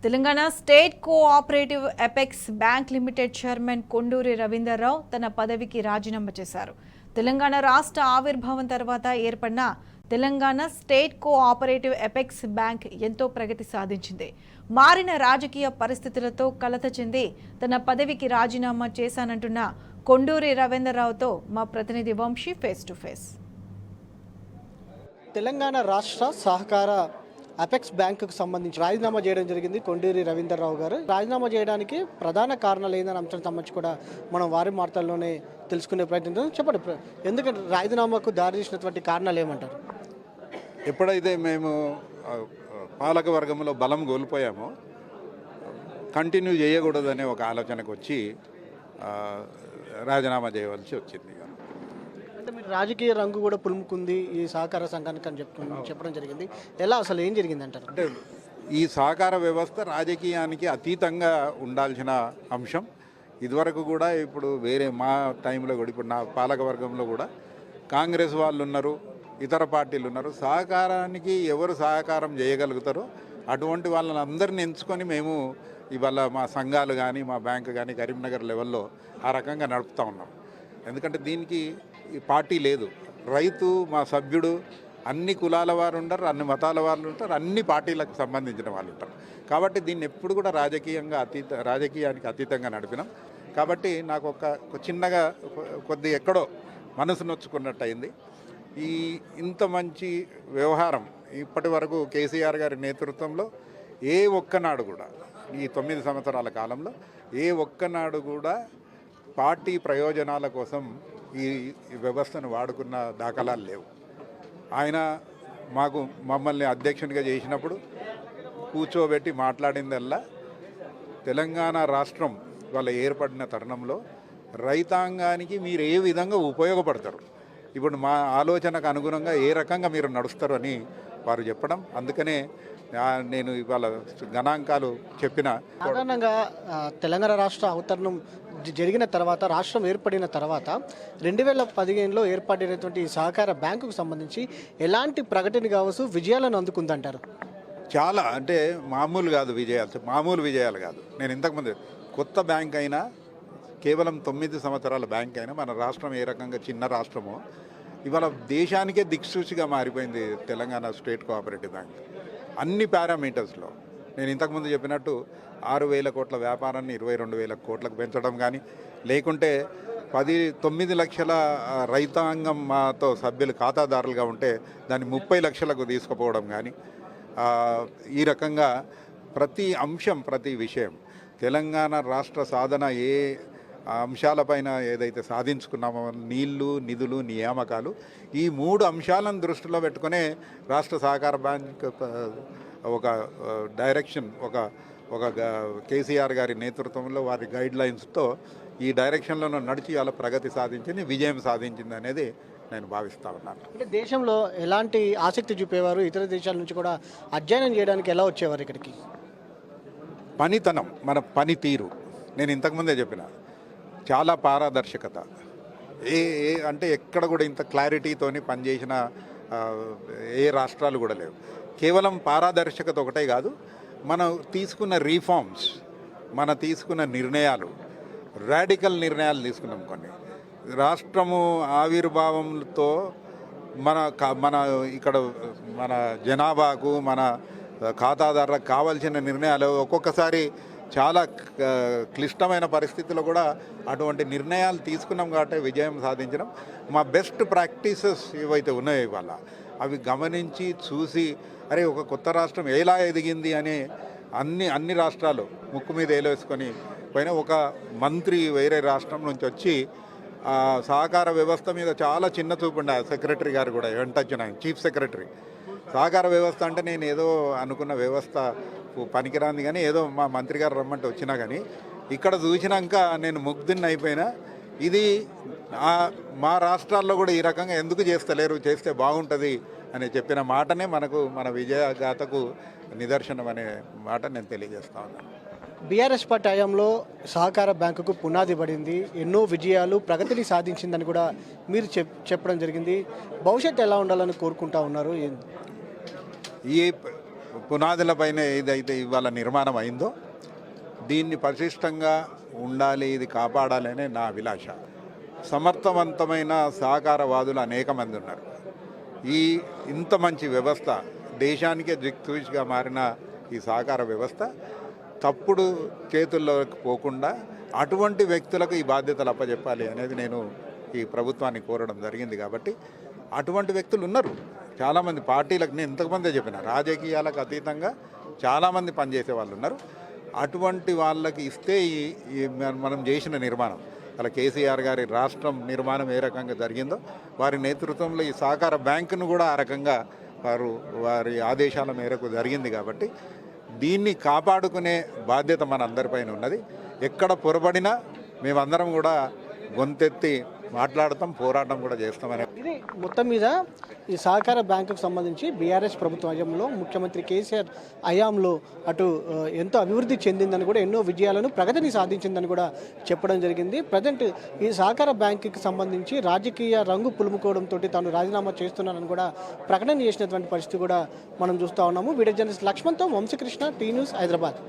Telangana state cooperative apex bank limited chairman Konduri Ravinder Rao తన పదవికి రాజీనామా చేశారు. తెలంగాణ రాష్ట్ర ఆవిర్భావం తర్వాత ఏర్పడిన Telangana state cooperative apex bank ఎంతో ప్రగతి సాధించింది. మారిన రాజకీయ పరిస్థితులతో కలత చెంది తన పదవికి రాజీనామా చేశానంటున్న కొండూరి రవీందర్రావుతో మా ప్రతినిధి Vamshi face to face. Telangana రాష్ట్ర సహకార అపెక్స్ బ్యాంకుకు సంబంధించి రాజీనామా చేయడం జరిగింది కొండూరి రవీందర్రావు గారు. రాజీనామా చేయడానికి ప్రధాన కారణాలు ఏందని అంశం సంబంధించి కూడా మనం వారి మాటల్లోనే తెలుసుకునే ప్రయత్నం చెప్పండి. ఎందుకంటే రాజీనామాకు దారి తీసినటువంటి కారణాలు ఏమంటారు? ఎప్పుడైతే మేము పాలక వర్గంలో బలం కోల్పోయామో కంటిన్యూ చేయకూడదనే ఒక ఆలోచనకు వచ్చి రాజీనామా చేయవలసి వచ్చింది. అంటే మీరు రాజకీయ రంగు కూడా పులుముకుంది ఈ సహకార సంఘానికి అని చెప్పడం జరిగింది. ఎలా అసలు ఏం జరిగింది అంటారు? అంటే ఈ సహకార వ్యవస్థ రాజకీయానికి అతీతంగా ఉండాల్సిన అంశం. ఇదివరకు కూడా ఇప్పుడు వేరే మా టైంలో కూడా ఇప్పుడు నా పాలక వర్గంలో కూడా కాంగ్రెస్ వాళ్ళు ఉన్నారు, ఇతర పార్టీలు ఉన్నారు. సహకారానికి ఎవరు సహకారం చేయగలుగుతారో అటువంటి వాళ్ళని అందరిని ఎంచుకొని మేము ఇవాళ మా సంఘాలు కానీ మా బ్యాంకు కానీ కరీంనగర్ లెవెల్లో ఆ రకంగా నడుపుతూ ఉన్నాం. ఎందుకంటే దీనికి ఈ పార్టీ లేదు. రైతు మా సభ్యుడు అన్ని కులాల వారు ఉంటారు, అన్ని మతాల వాళ్ళు ఉంటారు, అన్ని పార్టీలకు సంబంధించిన వాళ్ళు ఉంటారు. కాబట్టి దీన్ని ఎప్పుడు కూడా రాజకీయానికి అతీతంగా నడిపినాం. కాబట్టి నాకు ఒక చిన్నగా కొద్ది ఎక్కడో మనసు నొచ్చుకున్నట్టు అయింది. ఇంత మంచి వ్యవహారం ఇప్పటి వరకు కేసీఆర్ గారి నేతృత్వంలో ఏ ఒక్కనాడు కూడా ఈ 9 సంవత్సరాల కాలంలో ఏ ఒక్కనాడు కూడా పార్టీ ప్రయోజనాల కోసం ఈ వ్యవస్థను వాడుకున్న దాఖలాలు లేవు. ఆయన మమ్మల్ని అధ్యక్షునిగా చేసినప్పుడు కూర్చోబెట్టి మాట్లాడిందల్లా తెలంగాణ రాష్ట్రం వాళ్ళ ఏర్పడిన తరుణంలో రైతాంగానికి మీరు ఏ విధంగా ఉపయోగపడతారు, ఇప్పుడు మా ఆలోచనకు అనుగుణంగా ఏ రకంగా మీరు నడుస్తారు అని వారు చెప్పడం. అందుకనే నేను ఇవాళ గణాంకాలు చెప్పిన. సాధారణంగా తెలంగాణ రాష్ట్ర అవతరణం జరిగిన తర్వాత, రాష్ట్రం ఏర్పడిన తర్వాత 2015లో ఏర్పడినటువంటి సహకార బ్యాంకుకు సంబంధించి ఎలాంటి ప్రకటన కావచ్చు విజయాలను అందుకుందంటారు? చాలా అంటే మామూలు విజయాలు కాదు. నేను ఇంతకుముందు కొత్త బ్యాంక్ అయినా, కేవలం 9 సంవత్సరాల బ్యాంక్ అయినా, మన రాష్ట్రం ఏ రకంగా చిన్న రాష్ట్రమో ఇవాళ దేశానికే దిక్సూచిగా మారిపోయింది తెలంగాణ స్టేట్ కోఆపరేటివ్ బ్యాంక్. అన్ని పారామీటర్స్లో నేను ఇంతకుముందు చెప్పినట్టు 6,000 కోట్ల వ్యాపారాన్ని 22,000 కోట్లకు పెంచడం కానీ, లేకుంటే 9 లక్షల రైతాంగం మాతో సభ్యులు ఖాతాదారులుగా ఉంటే దాన్ని 30 లక్షలకు తీసుకుపోవడం కానీ, ఈ రకంగా ప్రతి అంశం ప్రతి విషయం తెలంగాణ రాష్ట్ర సాధన ఏ అంశాలపైన ఏదైతే సాధించుకున్నామో నీళ్లు, నిధులు, నియామకాలు, ఈ 3 అంశాలను దృష్టిలో పెట్టుకునే రాష్ట్ర సహకార బ్యాంక్ ఒక డైరెక్షన్, ఒక కేసీఆర్ గారి నేతృత్వంలో వారి గైడ్ లైన్స్తో ఈ డైరెక్షన్లో నడిచి వాళ్ళ ప్రగతి సాధించింది, విజయం సాధించింది అనేది నేను భావిస్తూ ఉన్నాను. అంటే దేశంలో ఎలాంటి ఆసక్తి చూపేవారు? ఇతర దేశాల నుంచి కూడా అధ్యయనం చేయడానికి ఎలా వచ్చేవారు ఇక్కడికి? పనితనం, మన పనితీరు. నేను ఇంతకుముందే చెప్పిన చాలా పారదర్శకత. అంటే ఎక్కడ కూడా ఇంత క్లారిటీతోని పనిచేసిన ఏ రాష్ట్రాలు కూడా లేవు. కేవలం పారదర్శకత ఒకటే కాదు, మనం తీసుకున్న రీఫార్మ్స్, మన తీసుకున్న నిర్ణయాలు, రాడికల్ నిర్ణయాలు తీసుకున్నాం. కొన్ని రాష్ట్రము ఆవిర్భావంతో మన ఇక్కడ మన జనాభాకు, మన ఖాతాదారులకు కావాల్సిన నిర్ణయాలు ఒక్కొక్కసారి చాలా క్లిష్టమైన పరిస్థితుల్లో కూడా అటువంటి నిర్ణయాలు తీసుకున్నాం. కాబట్టి విజయం సాధించడం. మా బెస్ట్ ప్రాక్టీసెస్ ఏవైతే ఉన్నాయో ఇవాళ అవి గమనించి చూసి, అరే ఒక కొత్త రాష్ట్రం ఎలా ఎదిగింది అని అన్ని రాష్ట్రాలు ముక్కు మీద ఏలేసుకొని పోయిన ఒక మంత్రి వేరే రాష్ట్రం నుంచి వచ్చి సహకార వ్యవస్థ మీద చాలా చిన్న చూపు ఉండే సెక్రటరీ గారు కూడా వెంటొచ్చిన చీఫ్ సెక్రటరీ. సహకార వ్యవస్థ అంటే నేను ఏదో అనుకున్న వ్యవస్థ పనికిరాంది కానీ ఏదో మా మంత్రి గారు రమ్మంటే వచ్చినా కానీ ఇక్కడ చూసినాక నేను ముగ్ధుని అయిపోయినా. ఇది మా రాష్ట్రాల్లో కూడా ఈ రకంగా ఎందుకు చేస్తలేరు, చేస్తే బాగుంటుంది అని చెప్పిన మాటనే మన విజయగాథకు నిదర్శనం అనే మాట నేను తెలియజేస్తా ఉన్నాను. బీఆర్ఎస్ పార్టీ హయాంలో సహకార బ్యాంకుకు పునాది పడింది, ఎన్నో విజయాలు, ప్రగతిని సాధించిందని కూడా మీరు చెప్పడం జరిగింది. భవిష్యత్తు ఎలా ఉండాలని కోరుకుంటా ఉన్నారు? ఈ పునాదులపైన ఏదైతే ఇవాళ నిర్మాణం అయిందో దీన్ని పరిశిష్టంగా ఉండాలి, ఇది కాపాడాలి అనే నా అభిలాష. సమర్థవంతమైన సహకారవాదులు అనేక మంది ఉన్నారు. ఇంత మంచి వ్యవస్థ, దేశానికే దిక్సూచిగా మారిన ఈ సహకార వ్యవస్థ తప్పుడు చేతుల్లోకి పోకుండా అటువంటి వ్యక్తులకు ఈ బాధ్యతలు అప్పచెప్పాలి అనేది నేను ఈ ప్రభుత్వాన్ని కోరడం జరిగింది. కాబట్టి అటువంటి వ్యక్తులు ఉన్నారు చాలామంది పార్టీలకు. నేను ఇంతకుముందే చెప్పిన రాజకీయాలకు అతీతంగా చాలామంది పనిచేసే వాళ్ళు ఉన్నారు. అటువంటి వాళ్ళకి ఇస్తే మనం చేసిన నిర్మాణం, అలా కేసీఆర్ గారి రాష్ట్రం నిర్మాణం ఏ రకంగా జరిగిందో వారి నేతృత్వంలో ఈ సహకార బ్యాంకును కూడా ఆ రకంగా వారి ఆదేశాల మేరకు జరిగింది. కాబట్టి దీన్ని కాపాడుకునే బాధ్యత మన అందరిపైన ఉన్నది. ఎక్కడ పొరబడినా మేమందరం కూడా గొంతెత్తి మాట్లాడతాం, పోరాటం కూడా చేస్తామని. ఇది మొత్తం మీద ఈ సహకార బ్యాంకుకు సంబంధించి బీఆర్ఎస్ ప్రభుత్వ హయాంలో ముఖ్యమంత్రి కేసీఆర్ హయాంలో అటు ఎంతో అభివృద్ధి చెందిందని కూడా, ఎన్నో విజయాలను ప్రగతిని సాధించిందని కూడా చెప్పడం జరిగింది. ప్రజెంట్ ఈ సహకార బ్యాంకుకి సంబంధించి రాజకీయ రంగు పులుముకోవడంతో తాను రాజీనామా చేస్తున్నానని కూడా ప్రకటన చేసినటువంటి పరిస్థితి కూడా మనం చూస్తూ ఉన్నాము. వీడియో జర్నలిస్ట్ లక్ష్మణ్తో వంశీకృష్ణ, టీ న్యూస్, హైదరాబాద్.